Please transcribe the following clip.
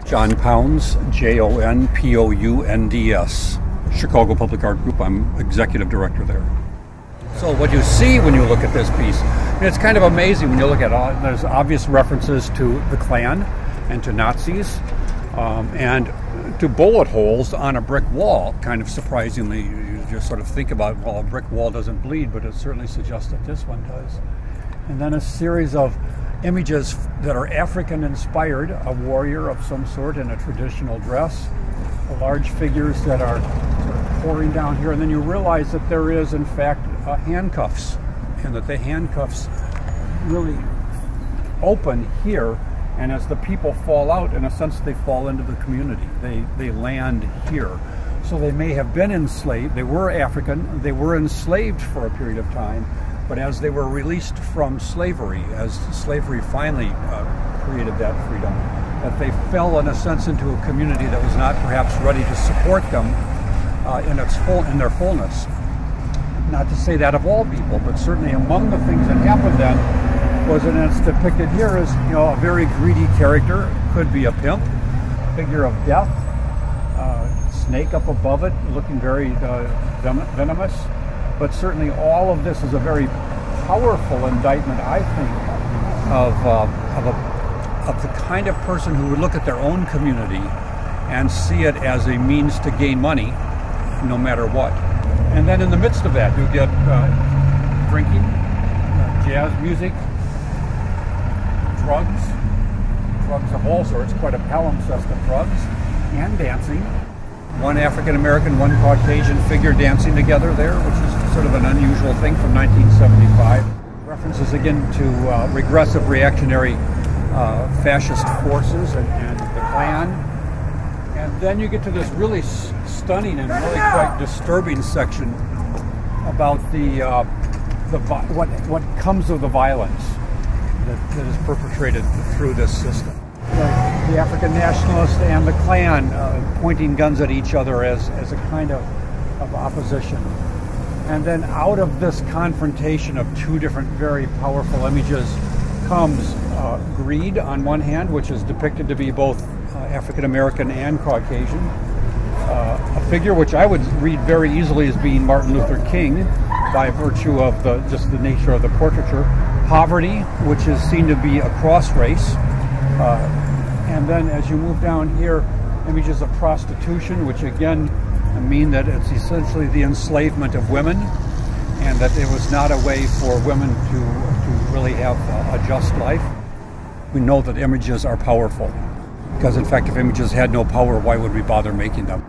Jon Pounds, Jon Pounds, Chicago Public Art Group. I'm executive director there. So what you see when you look at this piece, it's kind of amazing when you look at it. There's obvious references to the Klan and to Nazis and to bullet holes on a brick wall. Kind of surprisingly, you just sort of think about, well, a brick wall doesn't bleed, but it certainly suggests that this one does. And then a series of images that are African inspired, a warrior of some sort in a traditional dress, large figures that are sort of pouring down here, and then you realize that there is in fact handcuffs, and that the handcuffs really open here, and as the people fall out, in a sense they fall into the community. They land here. So they may have been enslaved, they were African, they were enslaved for a period of time, but as they were released from slavery, as slavery finally created that freedom, that they fell in a sense into a community that was not perhaps ready to support them in their fullness. Not to say that of all people, but certainly among the things that happened then was, and it's depicted here as, a very greedy character, could be a pimp, figure of death, snake up above it, looking very venomous. But certainly all of this is a very powerful indictment, I think, of the kind of person who would look at their own community and see it as a means to gain money, no matter what. And then in the midst of that, you get drinking, jazz music, drugs of all sorts, quite a palimpsest of drugs, and dancing. One African-American, one Caucasian figure dancing together there, which is sort of an unusual thing from 1975. References again to regressive reactionary fascist forces and the Klan. And then you get to this really stunning and really quite disturbing section about what comes of the violence that is perpetrated through this system. The African nationalists and the Klan pointing guns at each other as a kind of opposition. And then out of this confrontation of two different very powerful images comes greed on one hand, which is depicted to be both African American and Caucasian. A figure which I would read very easily as being Martin Luther King by virtue of just the nature of the portraiture. Poverty, which is seen to be across race. And then as you move down here, images of prostitution, which again mean that it's essentially the enslavement of women, and that it was not a way for women to really have a just life. We know that images are powerful, because in fact if images had no power, why would we bother making them?